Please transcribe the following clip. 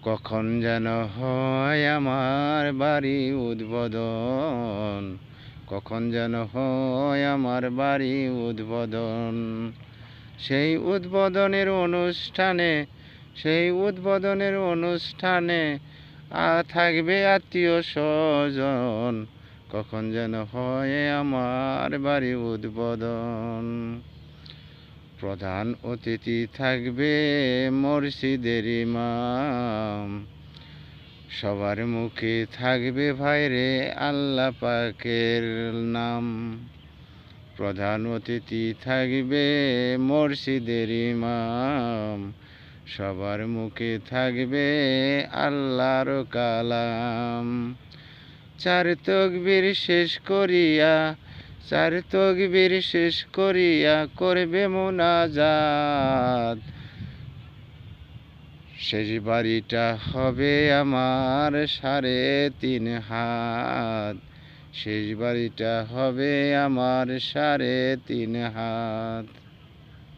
কখন যেন হয় আমার বাড়ি উদ্বোধন, কখন যেন হয় আমার বাড়ি উদ্বোধন। সেই উদ্বোধনের অনুষ্ঠানে, সেই উদ্বোধনের অনুষ্ঠানে থাকবে আত্মীয় স্বজন, কখন যেন হয় আমার বাড়ি উদ্বোধন। প্রধান অতিথি থাকবে মসজিদের ইমাম, সবার মুখে থাকবে ভাইরে আল্লাহ পাকের নাম। প্রধান অতিথি থাকবে মসজিদের ইমাম, সবার মুখে থাকবে আল্লাহর কালাম। চার তাকবীর শেষ করিয়া, চার তাকবীর শেষ করিয়া করবে মুনাজাত। শেষ বাড়িটা হবে আমার 3.5 হাত, শেষ বাড়িটা হবে আমার 3.5 হাত।